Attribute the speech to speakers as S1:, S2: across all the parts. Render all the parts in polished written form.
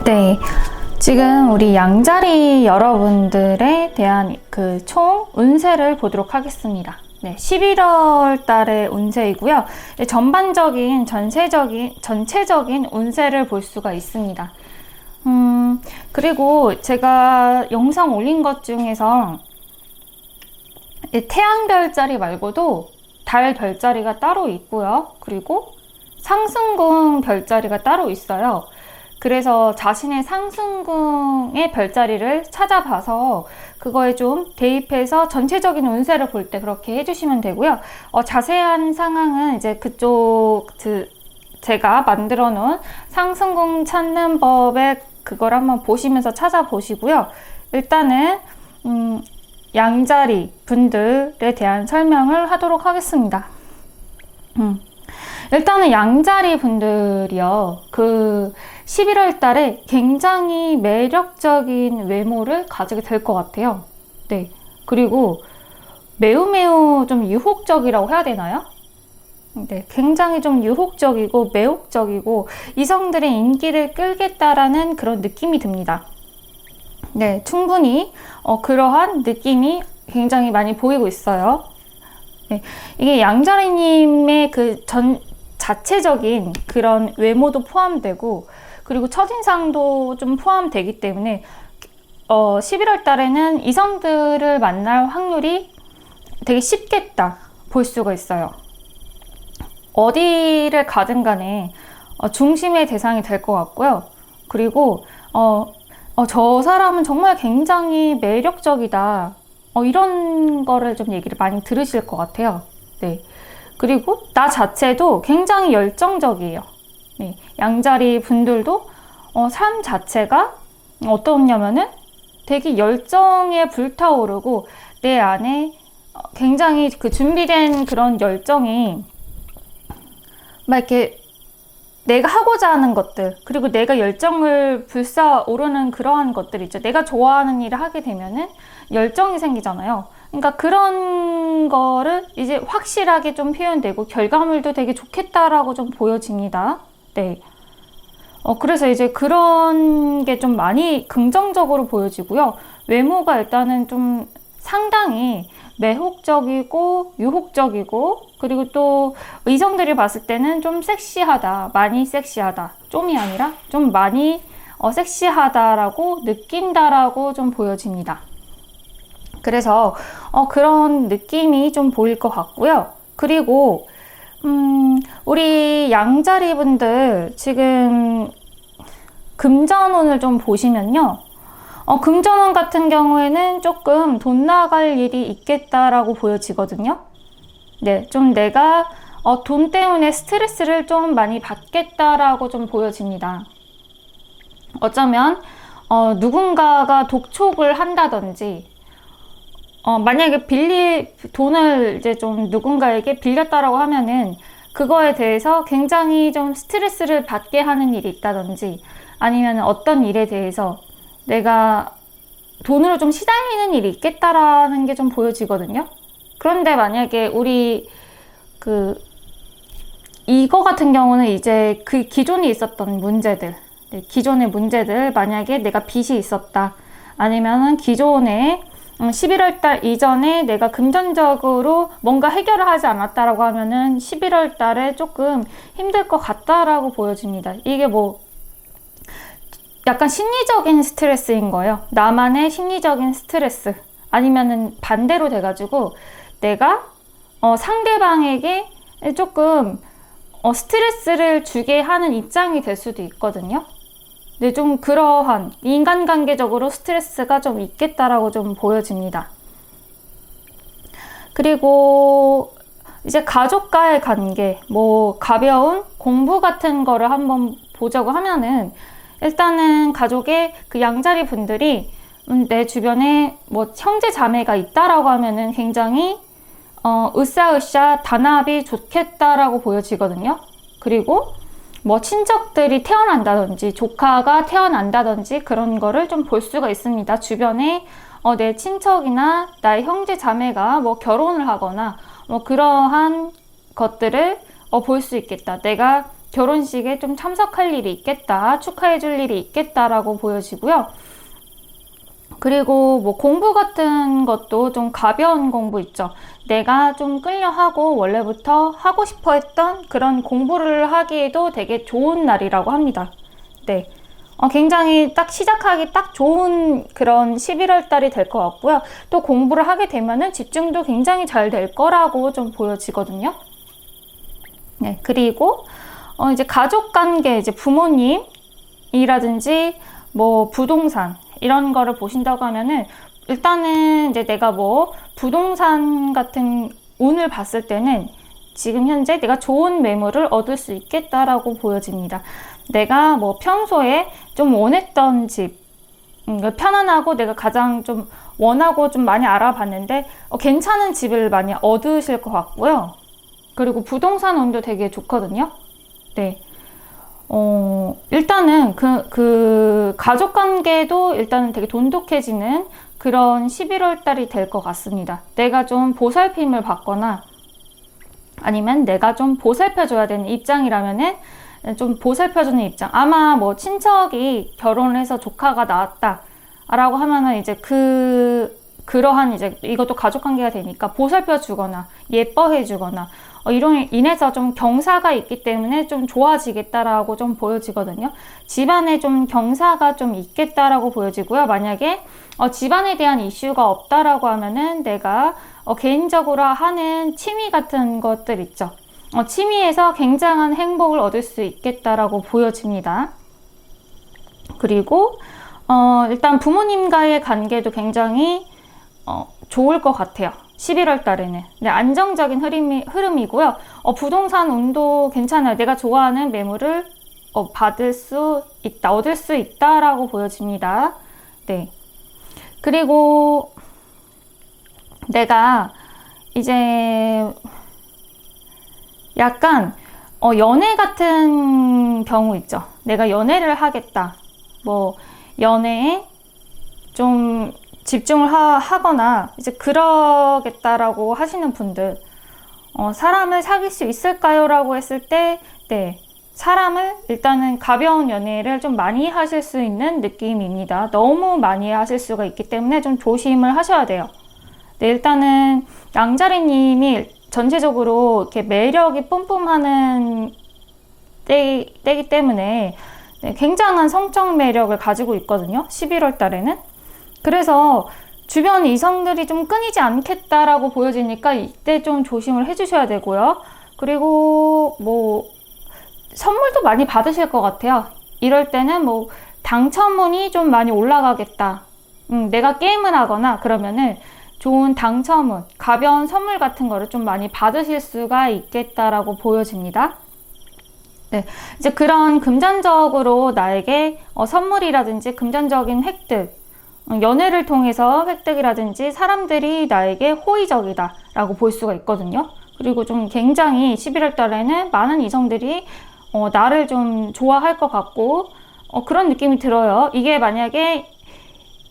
S1: 네, 지금 우리 양자리 여러분들에 대한 그 총 운세를 보도록 하겠습니다. 네, 11월 달의 운세이고요. 전반적인, 전체적인 운세를 볼 수가 있습니다. 그리고 제가 영상 올린 것 중에서 태양 별자리 말고도 달 별자리가 따로 있고요. 그리고 상승궁 별자리가 따로 있어요. 그래서 자신의 상승궁의 별자리를 찾아봐서 그거에 좀 대입해서 전체적인 운세를 볼 때 그렇게 해주시면 되고요. 자세한 상황은 이제 그쪽 제가 만들어 놓은 상승궁 찾는 법에 그걸 한번 보시면서 찾아보시고요. 일단은 양자리 분들에 대한 설명을 하도록 하겠습니다. 일단은 양자리 분들이요, 그 11월 달에 굉장히 매력적인 외모를 가지게 될 것 같아요. 네. 그리고 매우 좀 유혹적이라고 해야 되나요? 네. 굉장히 좀 유혹적이고 매혹적이고 이성들의 인기를 끌겠다라는 그런 느낌이 듭니다. 네. 충분히 그러한 느낌이 굉장히 많이 보이고 있어요. 네. 이게 양자리님의 그 자체적인 그런 외모도 포함되고, 그리고 첫인상도 좀 포함되기 때문에 11월 달에는 이성들을 만날 확률이 되게 쉽겠다 볼 수가 있어요. 어디를 가든 간에 중심의 대상이 될 것 같고요. 그리고 저 사람은 정말 굉장히 매력적이다, 이런 거를 좀 얘기를 많이 들으실 것 같아요. 네. 그리고 나 자체도 굉장히 열정적이에요. 네. 양자리 분들도 삶 자체가 어떠냐면은 되게 열정에 불타오르고 내 안에 굉장히 그 준비된 그런 열정이 막 이렇게 내가 하고자 하는 것들, 그리고 내가 열정을 불사오르는 그러한 것들 있죠. 내가 좋아하는 일을 하게 되면은 열정이 생기잖아요. 그러니까 그런 거를 이제 확실하게 좀 표현되고 결과물도 되게 좋겠다라고 좀 보여집니다. 네. 그래서 이제 그런 게 좀 많이 긍정적으로 보여지고요. 외모가 일단은 좀 상당히 매혹적이고 유혹적이고, 그리고 또 이성들이 봤을 때는 좀 섹시하다, 많이 섹시하다, 좀이 아니라 좀 많이 섹시하다라고 느낀다라고 좀 보여집니다. 그래서 그런 느낌이 좀 보일 것 같고요. 그리고 우리 양자리 분들 지금 금전운을 좀 보시면요, 금전운 같은 경우에는 조금 돈 나갈 일이 있겠다라고 보여지거든요. 네, 좀 내가 돈 때문에 스트레스를 좀 많이 받겠다라고 좀 보여집니다. 어쩌면 누군가가 독촉을 한다든지, 만약에 돈을 이제 좀 누군가에게 빌렸다라고 하면은 그거에 대해서 굉장히 좀 스트레스를 받게 하는 일이 있다든지, 아니면 어떤 일에 대해서 내가 돈으로 좀 시달리는 일이 있겠다라는 게 좀 보여지거든요. 그런데 만약에 우리 이거 같은 경우는 이제 그 기존에 있었던 문제들, 네, 기존의 문제들, 만약에 내가 빚이 있었다, 아니면은 기존에 11월 달 이전에 내가 금전적으로 뭔가 해결을 하지 않았다라고 하면은 11월 달에 조금 힘들 것 같다라고 보여집니다. 이게 뭐 약간 심리적인 스트레스인 거예요. 나만의 심리적인 스트레스. 아니면은 반대로 돼가지고 내가 상대방에게 조금 스트레스를 주게 하는 입장이 될 수도 있거든요. 네, 좀 그러한 인간관계적으로 스트레스가 좀 있겠다라고 좀 보여집니다. 그리고 이제 가족과의 관계, 뭐 가벼운 공부 같은 거를 한번 보자고 하면은, 일단은 가족의 그 양자리 분들이 내 주변에 뭐 형제 자매가 있다라고 하면은 굉장히 으쌰으쌰 단합이 좋겠다라고 보여지거든요. 그리고 뭐 친척들이 태어난다든지 조카가 태어난다든지 그런 거를 좀 볼 수가 있습니다. 주변에 내 친척이나 나의 형제 자매가 뭐 결혼을 하거나 뭐 그러한 것들을 볼 수 있겠다. 내가 결혼식에 좀 참석할 일이 있겠다. 축하해 줄 일이 있겠다라고 보여지고요. 그리고 뭐 공부 같은 것도 좀 가벼운 공부 있죠. 내가 좀 끌려하고 원래부터 하고 싶어 했던 그런 공부를 하기에도 되게 좋은 날이라고 합니다. 네. 굉장히 딱 시작하기 딱 좋은 그런 11월 달이 될 것 같고요. 또 공부를 하게 되면은 집중도 굉장히 잘 될 거라고 좀 보여지거든요. 네. 그리고 이제 가족 관계, 이제 부모님이라든지 뭐 부동산 이런 거를 보신다고 하면은 일단은 이제 내가 뭐 부동산 같은 운을 봤을 때는 지금 현재 내가 좋은 매물을 얻을 수 있겠다라고 보여집니다. 내가 뭐 평소에 좀 원했던 집, 편안하고 내가 가장 좀 원하고 좀 많이 알아봤는데 괜찮은 집을 많이 얻으실 것 같고요. 그리고 부동산 운도 되게 좋거든요. 네. 일단은 그 가족 관계도 일단은 되게 돈독해지는 그런 11월 달이 될 것 같습니다. 내가 좀 보살핌을 받거나 아니면 내가 좀 보살펴줘야 되는 입장이라면은 좀 보살펴주는 입장. 아마 뭐 친척이 결혼을 해서 조카가 나왔다 라고 하면은 이제 그러한 이제 이것도 가족 관계가 되니까 보살펴주거나 예뻐해주거나 이로 인해서 좀 경사가 있기 때문에 좀 좋아지겠다라고 좀 보여지거든요. 집안에 좀 경사가 좀 있겠다라고 보여지고요. 만약에 집안에 대한 이슈가 없다라고 하면은 내가 개인적으로 하는 취미 같은 것들 있죠. 취미에서 굉장한 행복을 얻을 수 있겠다라고 보여집니다. 그리고 일단 부모님과의 관계도 굉장히 좋을 것 같아요. 11월 달에는. 네, 안정적인 흐름이고요. 부동산 운도 괜찮아요. 내가 좋아하는 매물을 받을 수 있다, 얻을 수 있다라고 보여집니다. 네. 그리고 내가 이제 약간 연애 같은 경우 있죠. 내가 연애를 하겠다. 뭐 연애에 좀 집중을 하거나 이제 그러겠다라고 하시는 분들, 사람을 사귈 수 있을까요? 라고 했을 때, 네, 사람을 일단은 가벼운 연애를 좀 많이 하실 수 있는 느낌입니다. 너무 많이 하실 수가 있기 때문에 좀 조심을 하셔야 돼요. 네, 일단은 양자리님이 전체적으로 이렇게 매력이 뿜뿜하는 때이기 때문에 네, 굉장한 성적 매력을 가지고 있거든요. 11월 달에는. 그래서 주변 이성들이 좀 끊이지 않겠다라고 보여지니까 이때 좀 조심을 해주셔야 되고요. 그리고 뭐 선물도 많이 받으실 것 같아요. 이럴 때는 뭐 당첨운이 좀 많이 올라가겠다. 내가 게임을 하거나 그러면은 좋은 당첨운, 가벼운 선물 같은 거를 좀 많이 받으실 수가 있겠다라고 보여집니다. 네, 이제 그런 금전적으로 나에게 선물이라든지 금전적인 획득, 연애를 통해서 획득이라든지 사람들이 나에게 호의적이다 라고 볼 수가 있거든요. 그리고 좀 굉장히 11월 달에는 많은 이성들이 나를 좀 좋아할 것 같고 그런 느낌이 들어요. 이게 만약에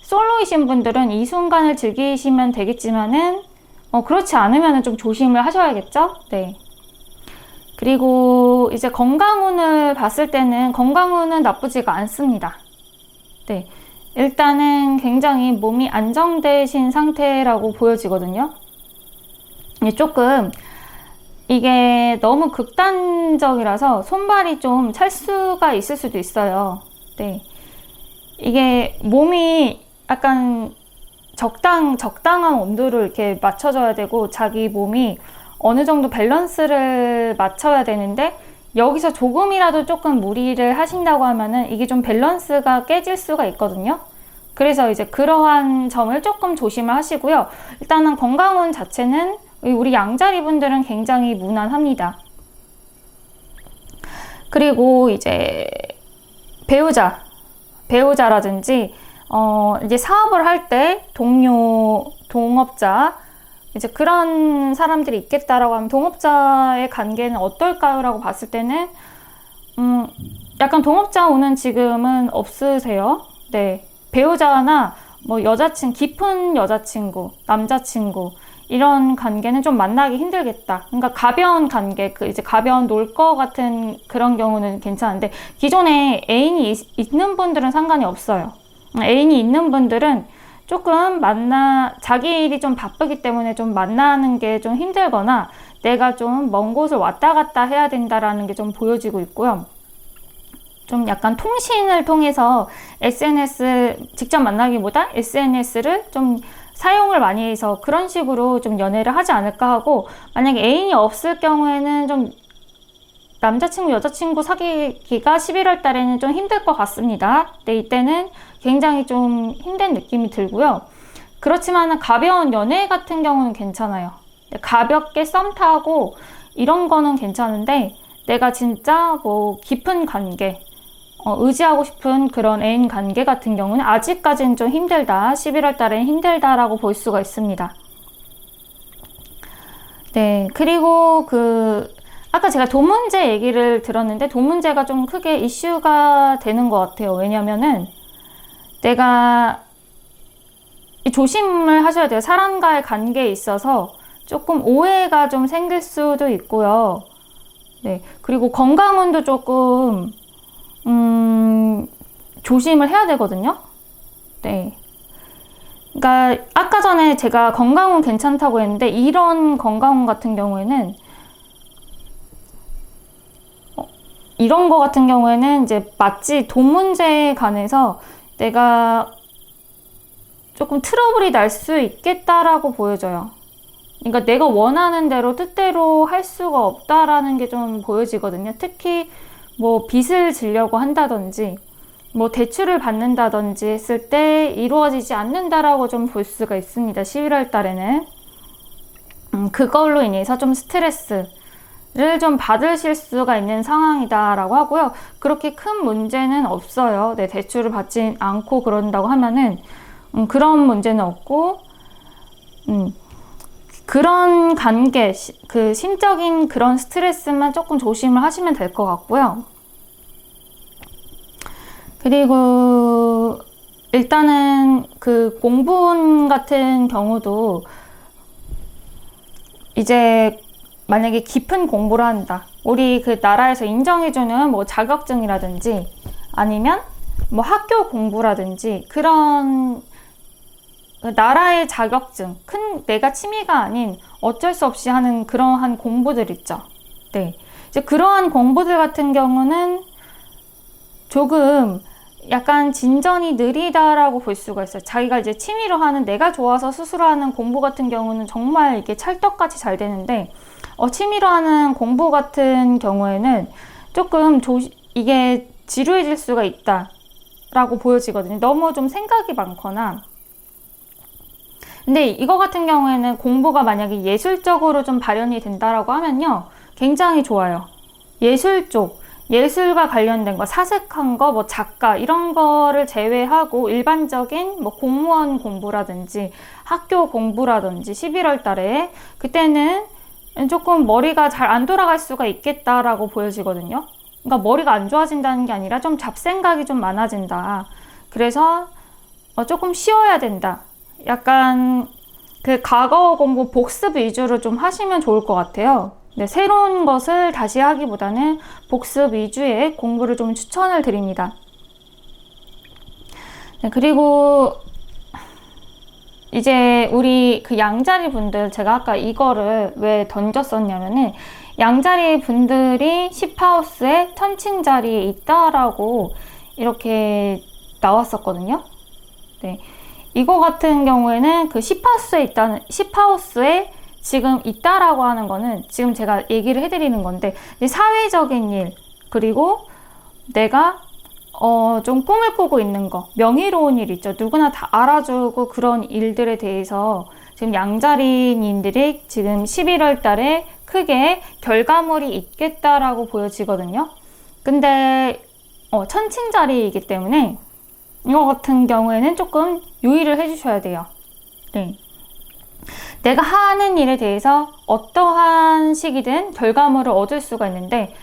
S1: 솔로이신 분들은 이 순간을 즐기시면 되겠지만은 그렇지 않으면 좀 조심을 하셔야겠죠. 네. 그리고 이제 건강운을 봤을 때는 건강운은 나쁘지가 않습니다. 네. 일단은 굉장히 몸이 안정되신 상태라고 보여지거든요. 조금 이게 너무 극단적이라서 손발이 좀 찰 수가 있을 수도 있어요. 네. 이게 몸이 약간 적당한 온도를 이렇게 맞춰줘야 되고 자기 몸이 어느 정도 밸런스를 맞춰야 되는데 여기서 조금이라도 조금 무리를 하신다고 하면은 이게 좀 밸런스가 깨질 수가 있거든요. 그래서 이제 그러한 점을 조금 조심을 하시고요. 일단은 건강운 자체는 우리 양자리 분들은 굉장히 무난합니다. 그리고 이제 배우자라든지 이제 사업을 할 때 동업자 이제 그런 사람들이 있겠다라고 하면 동업자의 관계는 어떨까요? 라고 봤을 때는 약간 동업자 운은 지금은 없으세요. 네. 배우자나 뭐 깊은 여자친구, 남자친구 이런 관계는 좀 만나기 힘들겠다. 그러니까 가벼운 관계, 이제 가벼운 놀 거 같은 그런 경우는 괜찮은데, 기존에 애인이 있는 분들은 상관이 없어요. 애인이 있는 분들은 조금 자기 일이 좀 바쁘기 때문에 좀 만나는 게 좀 힘들거나, 내가 좀 먼 곳을 왔다 갔다 해야 된다라는 게 좀 보여지고 있고요. 좀 약간 통신을 통해서 SNS 직접 만나기보다 SNS를 좀 사용을 많이 해서 그런 식으로 좀 연애를 하지 않을까 하고, 만약에 애인이 없을 경우에는 좀 남자친구, 여자친구 사귀기가 11월 달에는 좀 힘들 것 같습니다. 근데 이때는 굉장히 좀 힘든 느낌이 들고요. 그렇지만 가벼운 연애 같은 경우는 괜찮아요. 가볍게 썸 타고 이런 거는 괜찮은데, 내가 진짜 뭐 깊은 관계, 의지하고 싶은 그런 애인 관계 같은 경우는 아직까지는 좀 힘들다. 11월 달엔 힘들다라고 볼 수가 있습니다. 네, 그리고 아까 제가 돈 문제 얘기를 들었는데, 돈 문제가 좀 크게 이슈가 되는 것 같아요. 왜냐면은 내가 조심을 하셔야 돼요. 사람과의 관계에 있어서 조금 오해가 좀 생길 수도 있고요. 네, 그리고 건강운도 조금 조심을 해야 되거든요. 네. 그러니까 아까 전에 제가 건강운 괜찮다고 했는데, 이런 건강운 같은 경우에는 이런 거 같은 경우에는 이제 마치 돈 문제에 관해서 내가 조금 트러블이 날 수 있겠다라고 보여져요. 그러니까 내가 원하는 대로 뜻대로 할 수가 없다라는 게 좀 보여지거든요. 특히 뭐 빚을 지려고 한다든지 뭐 대출을 받는다든지 했을 때 이루어지지 않는다라고 좀 볼 수가 있습니다. 11월 달에는 그걸로 인해서 좀 스트레스를 좀 받으실 수가 있는 상황이다라고 하고요. 그렇게 큰 문제는 없어요. 네, 대출을 받지 않고 그런다고 하면은 그런 문제는 없고, 그런 관계, 심적인 그런 스트레스만 조금 조심을 하시면 될 것 같고요. 그리고 일단은 공부운 같은 경우도 이제 만약에 깊은 공부를 한다. 우리 나라에서 인정해주는 뭐 자격증이라든지 아니면 뭐 학교 공부라든지 그런 나라의 자격증, 내가 취미가 아닌 어쩔 수 없이 하는 그러한 공부들 있죠. 네. 이제 그러한 공부들 같은 경우는 조금 약간 진전이 느리다라고 볼 수가 있어요. 자기가 이제 취미로 하는, 내가 좋아서 스스로 하는 공부 같은 경우는 정말 이게 찰떡같이 잘 되는데, 취미로 하는 공부 같은 경우에는 조금 이게 지루해질 수가 있다라고 보여지거든요. 너무 좀 생각이 많거나. 근데 이거 같은 경우에는 공부가 만약에 예술적으로 좀 발현이 된다라고 하면요, 굉장히 좋아요. 예술 쪽, 예술과 관련된 거, 사색한 거, 뭐 작가 이런 거를 제외하고 일반적인 뭐 공무원 공부라든지 학교 공부라든지 11월 달에 그때는 조금 머리가 잘 안 돌아갈 수가 있겠다라고 보여지거든요. 그러니까 머리가 안 좋아진다는 게 아니라 좀 잡생각이 좀 많아진다. 그래서 조금 쉬어야 된다. 약간 과거 공부 복습 위주로 좀 하시면 좋을 것 같아요. 네, 새로운 것을 다시 하기보다는 복습 위주의 공부를 좀 추천을 드립니다. 네, 그리고 이제 우리 양자리 분들, 제가 아까 이거를 왜 던졌었냐면은, 양자리 분들이 10하우스에 천칭 자리에 있다라고 이렇게 나왔었거든요. 네. 이거 같은 경우에는 10하우스에 지금 있다라고 하는 거는 지금 제가 얘기를 해드리는 건데, 사회적인 일, 그리고 내가 좀 꿈을 꾸고 있는 거, 명예로운 일 있죠. 누구나 다 알아주고 그런 일들에 대해서 지금 양자리님들이 지금 11월 달에 크게 결과물이 있겠다라고 보여지거든요. 근데 천칭자리이기 때문에 이거 같은 경우에는 조금 유의를 해주셔야 돼요. 네. 내가 하는 일에 대해서 어떠한 시기든 결과물을 얻을 수가 있는데,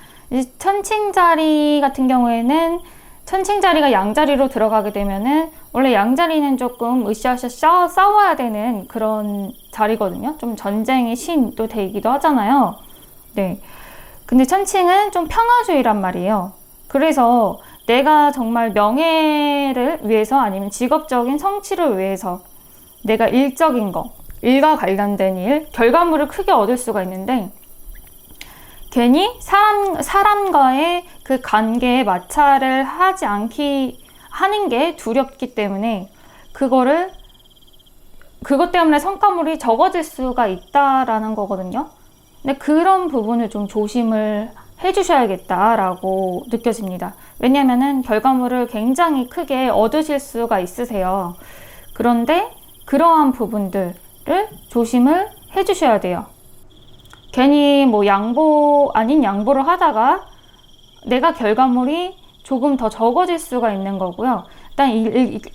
S1: 천칭자리 같은 경우에는 천칭 자리가 양자리로 들어가게 되면은 원래 양자리는 조금 으쌰으쌰 싸워야 되는 그런 자리거든요. 좀 전쟁의 신도 되기도 하잖아요. 네. 근데 천칭은 좀 평화주의란 말이에요. 그래서 내가 정말 명예를 위해서 아니면 직업적인 성취를 위해서 내가 일적인 거, 일과 관련된 일, 결과물을 크게 얻을 수가 있는데 괜히 사람과의 그 관계에 마찰을 하지 않기 하는 게 두렵기 때문에 그것 때문에 성과물이 적어질 수가 있다라는 거거든요. 근데 그런 부분을 좀 조심을 해주셔야겠다라고 느껴집니다. 왜냐면은 결과물을 굉장히 크게 얻으실 수가 있으세요. 그런데 그러한 부분들을 조심을 해주셔야 돼요. 괜히 뭐 양보 아닌 양보를 하다가 내가 결과물이 조금 더 적어질 수가 있는 거고요.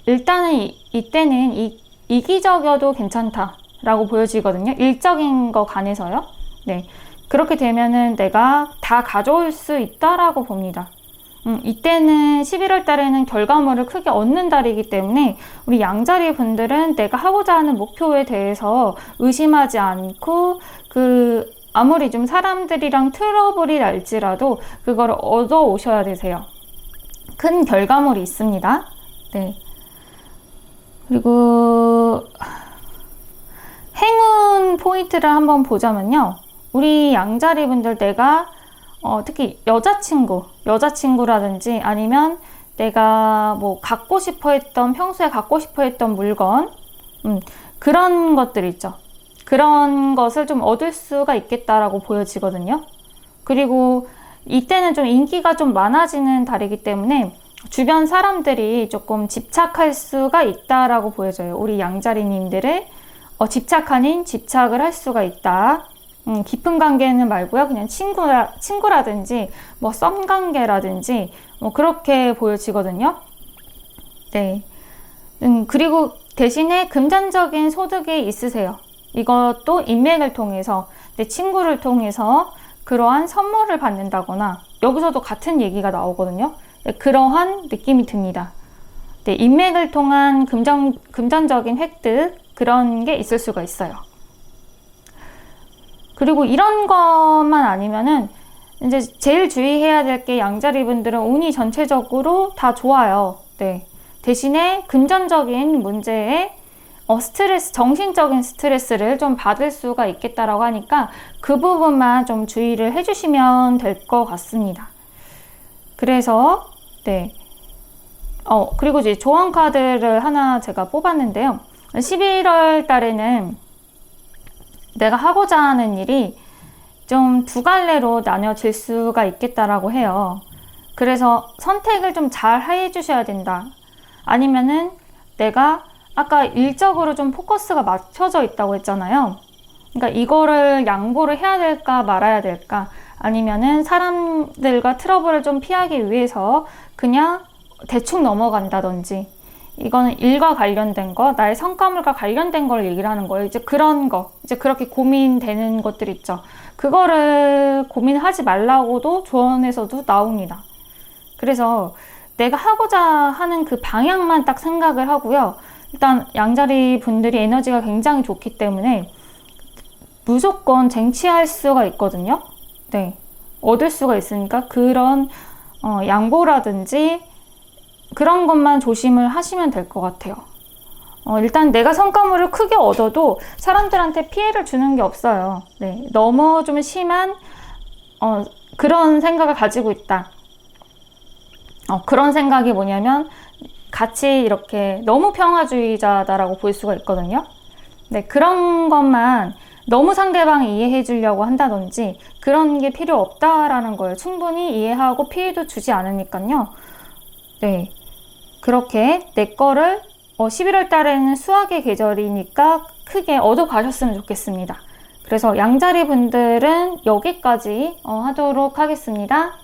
S1: 일단은 이때는 이기적이어도 괜찮다라고 보여지거든요. 일적인 거 간해서요. 네. 그렇게 되면은 내가 다 가져올 수 있다라고 봅니다. 이때는 11월 달에는 결과물을 크게 얻는 달이기 때문에 우리 양자리 분들은 내가 하고자 하는 목표에 대해서 의심하지 않고 아무리 좀 사람들이랑 트러블이 날지라도 그걸 얻어 오셔야 되세요. 큰 결과물이 있습니다. 네. 그리고 행운 포인트를 한번 보자면요. 우리 양자리 분들 내가 특히 여자친구라든지 아니면 내가 뭐 평소에 갖고 싶어 했던 물건, 그런 것들 있죠. 그런 것을 좀 얻을 수가 있겠다라고 보여지거든요. 그리고 이때는 좀 인기가 좀 많아지는 달이기 때문에 주변 사람들이 조금 집착할 수가 있다라고 보여져요. 우리 양자리님들을 집착 아닌 집착을 할 수가 있다. 깊은 관계는 말고요. 그냥 친구라든지 뭐 썸 관계라든지 뭐 그렇게 보여지거든요. 네. 그리고 대신에 금전적인 소득이 있으세요. 이것도 인맥을 통해서 내 친구를 통해서 그러한 선물을 받는다거나 여기서도 같은 얘기가 나오거든요. 네, 그러한 느낌이 듭니다. 네, 인맥을 통한 금전적인 획득 그런 게 있을 수가 있어요. 그리고 이런 것만 아니면은 이제 제일 주의해야 될 게 양자리 분들은 운이 전체적으로 다 좋아요. 네. 대신에 금전적인 문제에 정신적인 스트레스를 좀 받을 수가 있겠다라고 하니까 그 부분만 좀 주의를 해주시면 될 것 같습니다. 그래서, 네. 그리고 이제 조언 카드를 하나 제가 뽑았는데요. 11월 달에는 내가 하고자 하는 일이 좀 두 갈래로 나뉘어질 수가 있겠다라고 해요. 그래서 선택을 좀 잘 해주셔야 된다. 아니면은 내가 아까 일적으로 좀 포커스가 맞춰져 있다고 했잖아요. 그러니까 이거를 양보를 해야 될까 말아야 될까, 아니면은 사람들과 트러블을 좀 피하기 위해서 그냥 대충 넘어간다든지, 이거는 일과 관련된 거, 나의 성과물과 관련된 걸 얘기를 하는 거예요. 이제 그런 거, 이제 그렇게 고민되는 것들 있죠. 그거를 고민하지 말라고도 조언에서도 나옵니다. 그래서 내가 하고자 하는 그 방향만 딱 생각을 하고요. 일단 양자리 분들이 에너지가 굉장히 좋기 때문에 무조건 쟁취할 수가 있거든요. 네, 얻을 수가 있으니까 그런 양보라든지 그런 것만 조심을 하시면 될 것 같아요. 일단 내가 성과물을 크게 얻어도 사람들한테 피해를 주는 게 없어요. 네, 너무 좀 심한 그런 생각을 가지고 있다. 그런 생각이 뭐냐면 같이 이렇게 너무 평화주의자다라고 볼 수가 있거든요. 네, 그런 것만 너무 상대방이 이해해 주려고 한다든지 그런 게 필요 없다라는 거예요. 충분히 이해하고 피해도 주지 않으니까요. 네, 그렇게 내 거를 11월 달에는 수학의 계절이니까 크게 얻어 가셨으면 좋겠습니다. 그래서 양자리 분들은 여기까지 하도록 하겠습니다.